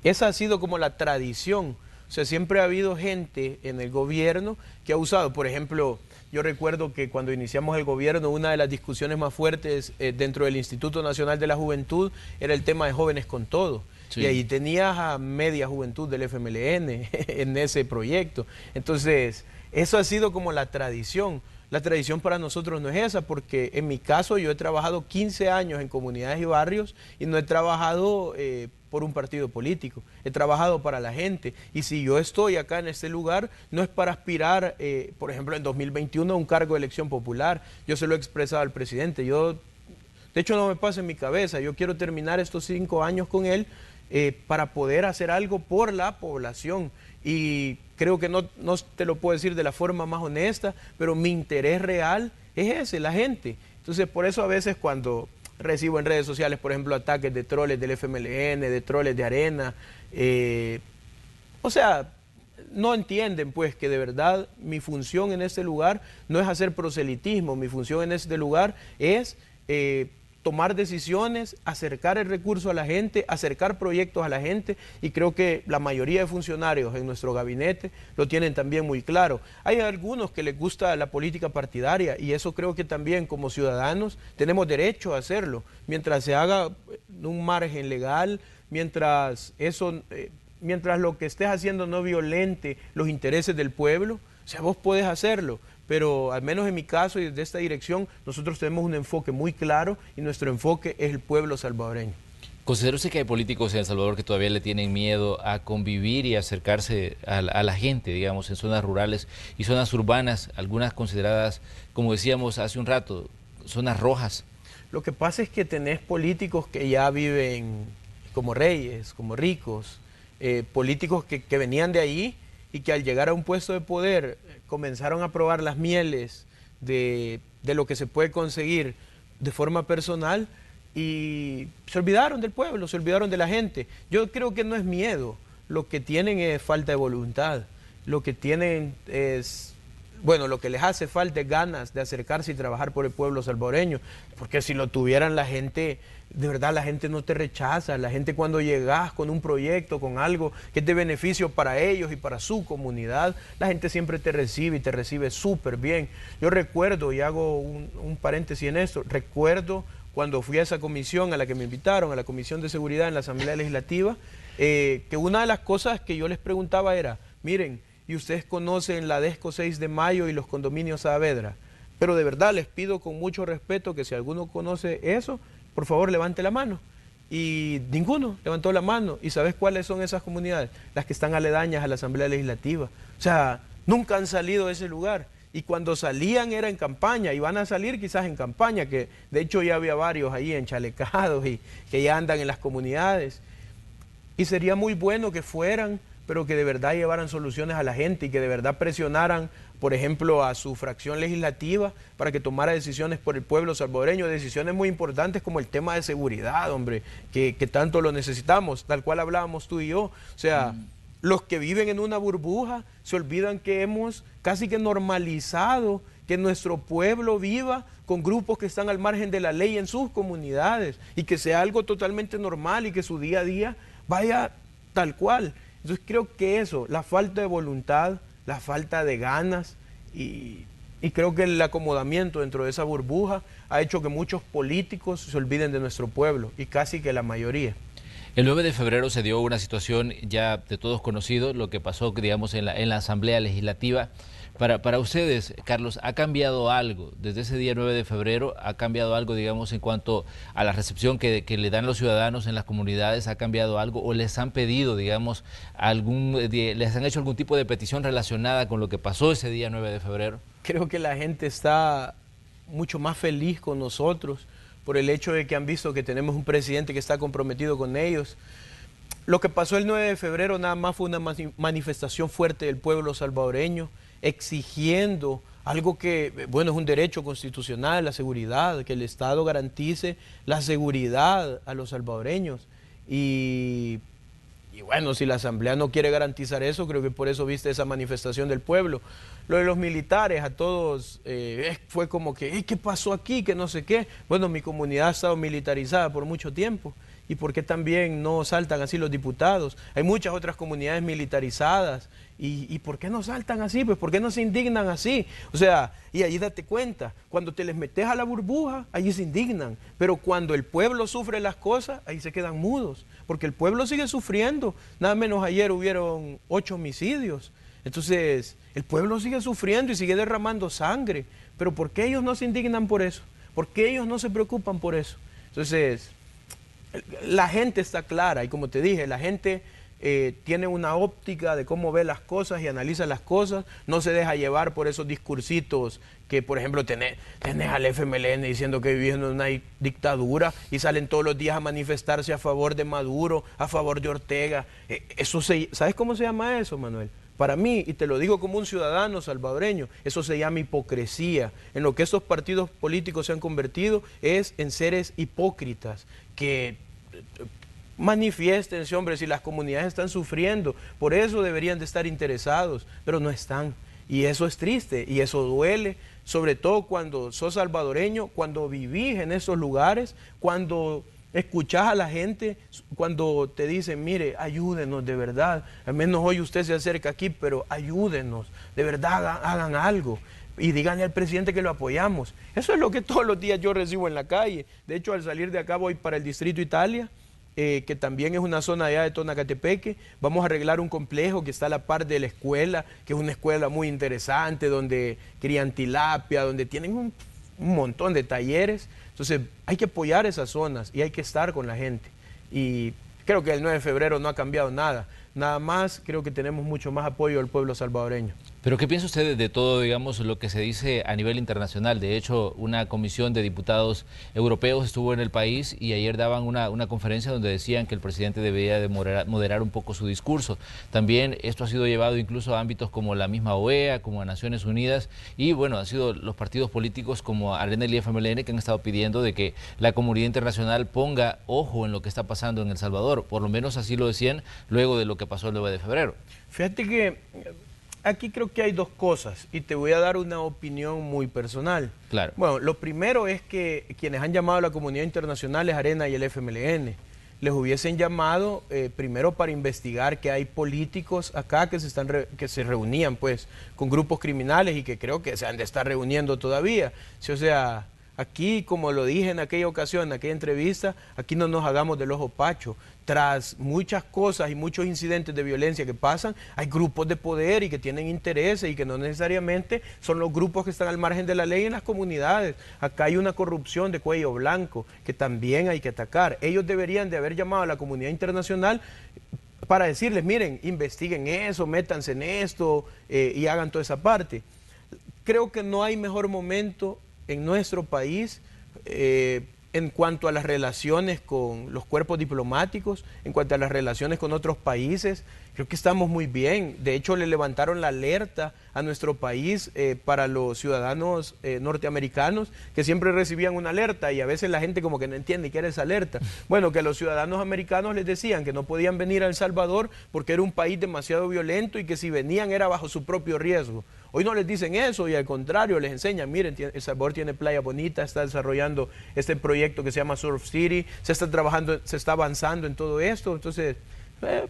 esa ha sido como la tradición. O sea, siempre ha habido gente en el gobierno que ha usado, por ejemplo, yo recuerdo que cuando iniciamos el gobierno, una de las discusiones más fuertes dentro del Instituto Nacional de la Juventud era el tema de Jóvenes con Todo. Sí. Y ahí tenías a media juventud del FMLN en ese proyecto. Entonces, eso ha sido como la tradición. La tradición para nosotros no es esa, porque en mi caso yo he trabajado 15 años en comunidades y barrios y no he trabajado por un partido político, he trabajado para la gente. Y si yo estoy acá en este lugar, no es para aspirar, por ejemplo, en 2021 a un cargo de elección popular. Yo se lo he expresado al presidente. De hecho, no me pasa en mi cabeza. Yo quiero terminar estos 5 años con él para poder hacer algo por la población. Y creo que no te lo puedo decir de la forma más honesta, pero mi interés real es ese, la gente. Entonces, por eso a veces cuando recibo en redes sociales, por ejemplo, ataques de troles del FMLN, de troles de Arena, o sea, no entienden pues que de verdad mi función en este lugar no es hacer proselitismo, mi función en este lugar es tomar decisiones, acercar el recurso a la gente, acercar proyectos a la gente, y creo que la mayoría de funcionarios en nuestro gabinete lo tienen también muy claro. Hay algunos que les gusta la política partidaria, y eso creo que también como ciudadanos tenemos derecho a hacerlo, mientras se haga un margen legal, mientras lo que estés haciendo no violente los intereses del pueblo. O sea, vos podés hacerlo, pero al menos en mi caso y desde esta dirección, nosotros tenemos un enfoque muy claro, y nuestro enfoque es el pueblo salvadoreño. ¿Considera usted que hay políticos en El Salvador que todavía le tienen miedo a convivir y acercarse a la gente, digamos, en zonas rurales y zonas urbanas, algunas consideradas, como decíamos hace un rato, zonas rojas? Lo que pasa es que tenés políticos que ya viven como reyes, como ricos, políticos que venían de ahí y que al llegar a un puesto de poder comenzaron a probar las mieles de lo que se puede conseguir de forma personal, y se olvidaron del pueblo, se olvidaron de la gente. Yo creo que no es miedo, lo que tienen es falta de voluntad, lo que tienen es, bueno, lo que les hace falta es ganas de acercarse y trabajar por el pueblo salvadoreño, porque si lo tuvieran la gente, de verdad la gente no te rechaza. La gente, cuando llegas con un proyecto, con algo que es de beneficio para ellos y para su comunidad, la gente siempre te recibe, y te recibe súper bien. Yo recuerdo, y hago un paréntesis en esto, recuerdo cuando fui a esa comisión a la que me invitaron, a la Comisión de Seguridad en la Asamblea Legislativa, que una de las cosas que yo les preguntaba era, miren, y ustedes conocen la Desco 6 de Mayo y los condominios Saavedra, pero de verdad les pido con mucho respeto que si alguno conoce eso, por favor levante la mano. Y ninguno levantó la mano. ¿Y sabes cuáles son esas comunidades? Las que están aledañas a la Asamblea Legislativa. O sea, nunca han salido de ese lugar. Y cuando salían era en campaña, y van a salir quizás en campaña, que de hecho ya había varios ahí enchalecados y que ya andan en las comunidades. Y sería muy bueno que fueran, pero que de verdad llevaran soluciones a la gente y que de verdad presionaran, por ejemplo, a su fracción legislativa para que tomara decisiones por el pueblo salvadoreño, decisiones muy importantes como el tema de seguridad, hombre, que tanto lo necesitamos, tal cual hablábamos tú y yo. O sea, los que viven en una burbuja se olvidan que hemos casi que normalizado que nuestro pueblo viva con grupos que están al margen de la ley en sus comunidades y que sea algo totalmente normal y que su día a día vaya tal cual. Entonces creo que eso, la falta de voluntad, la falta de ganas y creo que el acomodamiento dentro de esa burbuja ha hecho que muchos políticos se olviden de nuestro pueblo y casi que la mayoría. El 9 de febrero se dio una situación ya de todos conocido, lo que pasó, digamos, en la Asamblea Legislativa. Para ustedes, Carlos, ¿ha cambiado algo desde ese día 9 de febrero? ¿Ha cambiado algo, digamos, en cuanto a la recepción que le dan los ciudadanos en las comunidades? ¿Ha cambiado algo? ¿O les han pedido, digamos, les han hecho algún tipo de petición relacionada con lo que pasó ese día 9 de febrero? Creo que la gente está mucho más feliz con nosotros por el hecho de que han visto que tenemos un presidente que está comprometido con ellos. Lo que pasó el 9 de febrero nada más fue una manifestación fuerte del pueblo salvadoreño, exigiendo algo que, bueno, es un derecho constitucional, la seguridad, que el Estado garantice la seguridad a los salvadoreños. Y bueno, si la Asamblea no quiere garantizar eso, creo que por eso viste esa manifestación del pueblo. Lo de los militares, a todos fue como que, ¿qué pasó aquí? Que no sé qué. Bueno, mi comunidad ha estado militarizada por mucho tiempo. ¿Y por qué también no saltan así los diputados? Hay muchas otras comunidades militarizadas. ¿Y por qué no saltan así? Pues ¿por qué no se indignan así? O sea, y ahí date cuenta, cuando te les metes a la burbuja, allí se indignan. Pero cuando el pueblo sufre las cosas, ahí se quedan mudos. Porque el pueblo sigue sufriendo. Nada menos ayer hubieron 8 homicidios. Entonces, el pueblo sigue sufriendo y sigue derramando sangre. Pero ¿por qué ellos no se indignan por eso? ¿Por qué ellos no se preocupan por eso? Entonces, la gente está clara y como te dije, la gente tiene una óptica de cómo ve las cosas y analiza las cosas, no se deja llevar por esos discursitos que, por ejemplo, tenés al FMLN diciendo que vivimos en una dictadura y salen todos los días a manifestarse a favor de Maduro, a favor de Ortega. ¿Sabes cómo se llama eso, Manuel? Para mí, y te lo digo como un ciudadano salvadoreño, eso se llama hipocresía. En lo que estos partidos políticos se han convertido es en seres hipócritas que manifiéstense, hombre, si las comunidades están sufriendo, por eso deberían de estar interesados, pero no están. Y eso es triste y eso duele, sobre todo cuando sos salvadoreño, cuando vivís en esos lugares, cuando escuchás a la gente, cuando te dicen, mire, ayúdenos de verdad, al menos hoy usted se acerca aquí, pero ayúdenos, de verdad hagan algo. Y díganle al presidente que lo apoyamos. Eso es lo que todos los días yo recibo en la calle. De hecho, al salir de acá voy para el Distrito Italia, que también es una zona allá de Tonacatepeque. Vamos a arreglar un complejo que está a la par de la escuela, que es una escuela muy interesante, donde crían tilapia, donde tienen un montón de talleres. Entonces hay que apoyar esas zonas y hay que estar con la gente. Y creo que el 9 de febrero no ha cambiado nada. Nada más creo que tenemos mucho más apoyo del pueblo salvadoreño. Pero ¿qué piensa usted de todo, digamos, lo que se dice a nivel internacional? De hecho, una comisión de diputados europeos estuvo en el país y ayer daban una conferencia donde decían que el presidente debería de moderar un poco su discurso. También esto ha sido llevado incluso a ámbitos como la misma OEA, como a Naciones Unidas y, bueno, han sido los partidos políticos como Arena y FMLN que han estado pidiendo de que la comunidad internacional ponga ojo en lo que está pasando en El Salvador. Por lo menos así lo decían luego de lo que pasó el 9 de febrero. Fíjate que aquí creo que hay dos cosas y te voy a dar una opinión muy personal. Claro. Bueno, lo primero es que quienes han llamado a la comunidad internacional es Arena y el FMLN. Les hubiesen llamado primero para investigar que hay políticos acá que se reunían pues con grupos criminales y que creo que se han de estar reuniendo todavía. Sí, o sea, aquí, como lo dije en aquella ocasión, en aquella entrevista, aquí no nos hagamos del ojo pacho. Tras muchas cosas y muchos incidentes de violencia que pasan, hay grupos de poder y que tienen intereses y que no necesariamente son los grupos que están al margen de la ley en las comunidades. Acá hay una corrupción de cuello blanco que también hay que atacar. Ellos deberían de haber llamado a la comunidad internacional para decirles, miren, investiguen eso, métanse en esto y hagan toda esa parte. Creo que no hay mejor momento en nuestro país en cuanto a las relaciones con los cuerpos diplomáticos, en cuanto a las relaciones con otros países, creo que estamos muy bien. De hecho, le levantaron la alerta a nuestro país para los ciudadanos norteamericanos que siempre recibían una alerta y a veces la gente como que no entiende qué era esa alerta. Bueno, que a los ciudadanos americanos les decían que no podían venir a El Salvador porque era un país demasiado violento y que si venían era bajo su propio riesgo. Hoy no les dicen eso y al contrario les enseñan, miren, El Salvador tiene playa bonita, está desarrollando este proyecto que se llama Surf City, se está trabajando, se está avanzando en todo esto, entonces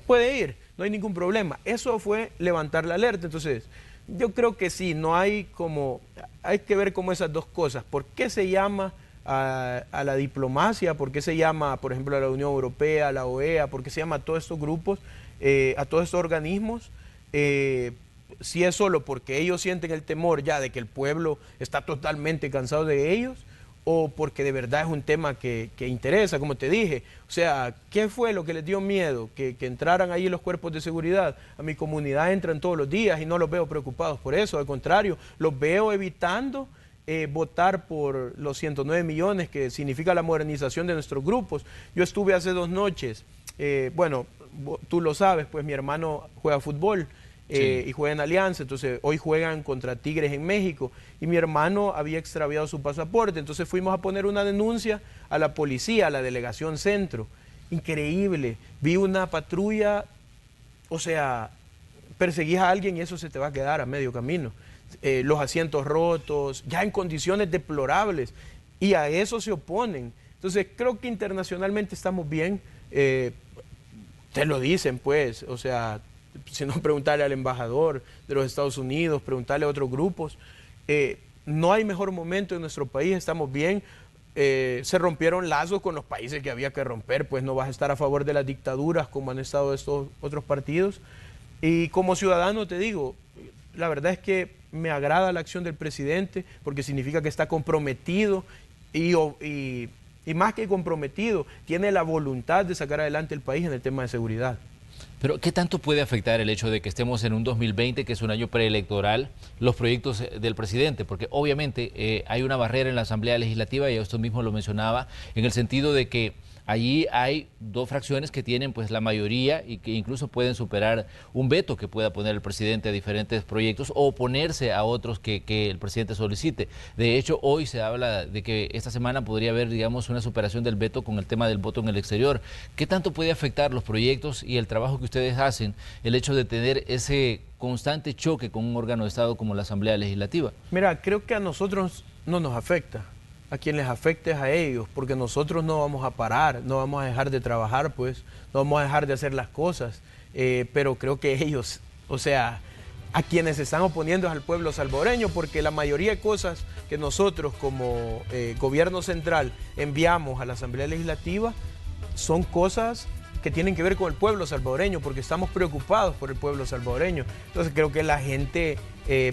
puede ir, no hay ningún problema. Eso fue levantar la alerta, entonces yo creo que sí, hay que ver como esas dos cosas. ¿Por qué se llama a la diplomacia? ¿Por qué se llama, por ejemplo, a la Unión Europea, a la OEA? ¿Por qué se llama a todos estos grupos, a todos estos organismos? Si es solo porque ellos sienten el temor ya de que el pueblo está totalmente cansado de ellos, o porque de verdad es un tema que interesa, como te dije. O sea, ¿qué fue lo que les dio miedo? Que entraran ahí los cuerpos de seguridad. A mi comunidad entran todos los días y no los veo preocupados por eso. Al contrario, los veo evitando votar por los 109 millones que significa la modernización de nuestros grupos. Yo estuve hace 2 noches, bueno, tú lo sabes, pues mi hermano juega fútbol. Y juegan Alianza, entonces hoy juegan contra Tigres en México y mi hermano había extraviado su pasaporte, entonces fuimos a poner una denuncia a la policía, a la delegación centro. Increíble, vi una patrulla, o sea, perseguís a alguien y eso se te va a quedar a medio camino. Los asientos rotos, ya en condiciones deplorables, y a eso se oponen. Entonces creo que internacionalmente estamos bien, te lo dicen pues, o sea, si no, preguntarle al embajador de los Estados Unidos, preguntarle a otros grupos. No hay mejor momento en nuestro país, estamos bien. Se rompieron lazos con los países que había que romper, pues no vas a estar a favor de las dictaduras como han estado estos otros partidos. Y como ciudadano te digo, la verdad es que me agrada la acción del presidente porque significa que está comprometido y más que comprometido, tiene la voluntad de sacar adelante el país en el tema de seguridad. Pero, ¿qué tanto puede afectar el hecho de que estemos en un 2020, que es un año preelectoral, los proyectos del presidente? Porque obviamente hay una barrera en la Asamblea Legislativa, y usted mismo lo mencionaba, en el sentido de que allí hay 2 fracciones que tienen pues la mayoría y que incluso pueden superar un veto que pueda poner el presidente a diferentes proyectos o oponerse a otros que el presidente solicite. De hecho, hoy se habla de que esta semana podría haber, digamos, una superación del veto con el tema del voto en el exterior. ¿Qué tanto puede afectar los proyectos y el trabajo que ustedes hacen, el hecho de tener ese constante choque con un órgano de Estado como la Asamblea Legislativa? Mira, creo que a nosotros no nos afecta. A quien les afecte es a ellos, porque nosotros no vamos a parar, no vamos a dejar de trabajar, pues, no vamos a dejar de hacer las cosas, pero creo que ellos, o sea, a quienes se están oponiendo es al pueblo salvadoreño, porque la mayoría de cosas que nosotros como gobierno central enviamos a la Asamblea Legislativa son cosas que tienen que ver con el pueblo salvadoreño, porque estamos preocupados por el pueblo salvadoreño. Entonces creo que la gente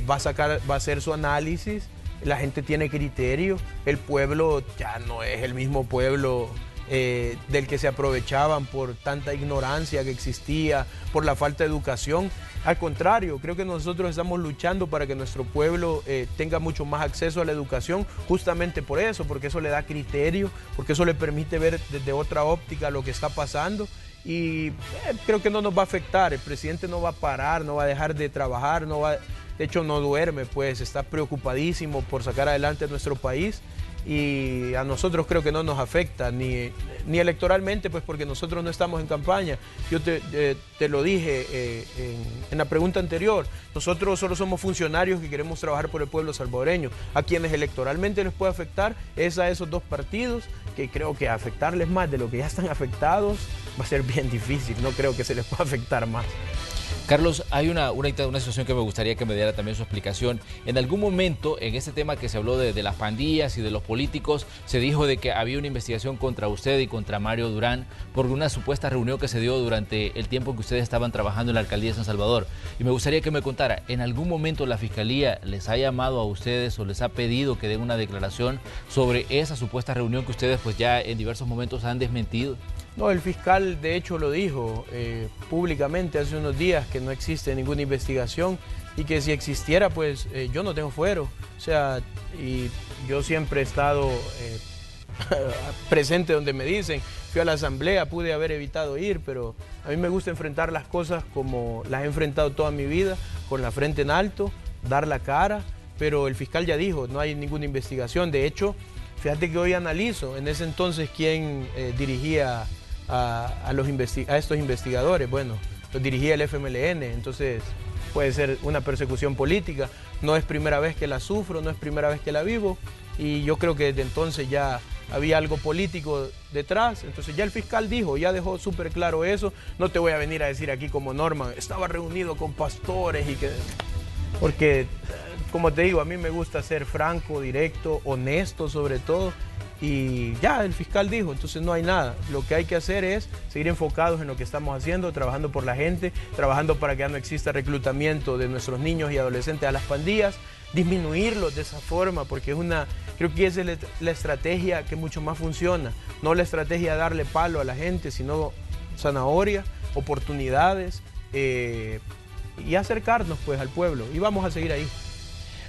va a hacer su análisis. La gente tiene criterio, el pueblo ya no es el mismo pueblo del que se aprovechaban por tanta ignorancia que existía, por la falta de educación. Al contrario, creo que nosotros estamos luchando para que nuestro pueblo tenga mucho más acceso a la educación, justamente por eso, porque eso le da criterio, porque eso le permite ver desde otra óptica lo que está pasando. Y creo que no nos va a afectar, el presidente no va a parar, no va a dejar de trabajar, de hecho no duerme, pues está preocupadísimo por sacar adelante a nuestro país y a nosotros creo que no nos afecta, ni electoralmente, pues porque nosotros no estamos en campaña. Yo te lo dije en la pregunta anterior, nosotros solo somos funcionarios que queremos trabajar por el pueblo salvadoreño. A quienes electoralmente les puede afectar es a esos 2 partidos, que creo que afectarles más de lo que ya están afectados va a ser bien difícil, no creo que se les pueda afectar más. Carlos, hay una situación que me gustaría que me diera también su explicación. En algún momento, en este tema que se habló de las pandillas y de los políticos, se dijo de que había una investigación contra usted y contra Mario Durán por una supuesta reunión que se dio durante el tiempo que ustedes estaban trabajando en la Alcaldía de San Salvador. Y me gustaría que me contara, ¿en algún momento la Fiscalía les ha llamado a ustedes o les ha pedido que den una declaración sobre esa supuesta reunión que ustedes pues ya en diversos momentos han desmentido? No, el fiscal de hecho lo dijo públicamente hace unos días, que no existe ninguna investigación y que si existiera pues yo no tengo fuero. O sea, y yo siempre he estado presente donde me dicen. Fui a la asamblea, pude haber evitado ir, pero a mí me gusta enfrentar las cosas como las he enfrentado toda mi vida, con la frente en alto, dar la cara, pero el fiscal ya dijo, no hay ninguna investigación. De hecho, fíjate que hoy analizo en ese entonces quién dirigía a estos investigadores. Bueno, los dirigía el FMLN, entonces puede ser una persecución política. No es primera vez que la sufro, no es primera vez que la vivo, y yo creo que desde entonces ya había algo político detrás. Entonces ya el fiscal dijo, ya dejó súper claro eso. No te voy a venir a decir aquí como Norman, estaba reunido con pastores y que... Porque, como te digo, a mí me gusta ser franco, directo, honesto sobre todo. Y ya el fiscal dijo, entonces no hay nada. Lo que hay que hacer es seguir enfocados en lo que estamos haciendo, trabajando por la gente, trabajando para que ya no exista reclutamiento de nuestros niños y adolescentes a las pandillas, disminuirlos de esa forma, porque creo que esa es la estrategia que mucho más funciona. No la estrategia de darle palo a la gente, sino zanahoria, oportunidades y acercarnos pues al pueblo. Y vamos a seguir ahí.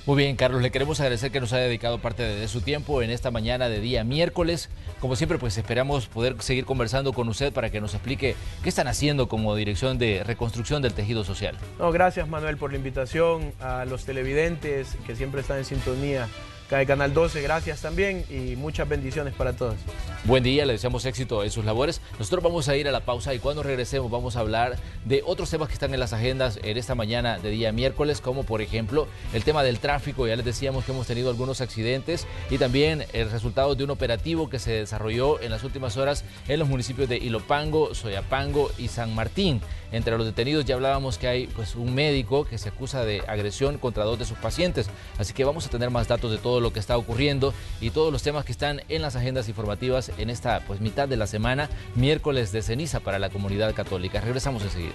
Muy bien, Carlos, le queremos agradecer que nos haya dedicado parte de su tiempo en esta mañana de día miércoles. Como siempre, pues esperamos poder seguir conversando con usted para que nos explique qué están haciendo como Dirección de Reconstrucción del Tejido Social. No, gracias, Manuel, por la invitación, a los televidentes que siempre están en sintonía de Canal 12, gracias también y muchas bendiciones para todos. Buen día, le deseamos éxito en sus labores. Nosotros vamos a ir a la pausa y cuando regresemos vamos a hablar de otros temas que están en las agendas en esta mañana de día miércoles, como por ejemplo el tema del tráfico. Ya les decíamos que hemos tenido algunos accidentes y también el resultado de un operativo que se desarrolló en las últimas horas en los municipios de Ilopango, Soyapango y San Martín. Entre los detenidos ya hablábamos que hay pues un médico que se acusa de agresión contra 2 de sus pacientes. Así que vamos a tener más datos de todo lo que está ocurriendo y todos los temas que están en las agendas informativas en esta pues mitad de la semana, miércoles de ceniza para la comunidad católica. Regresamos enseguida.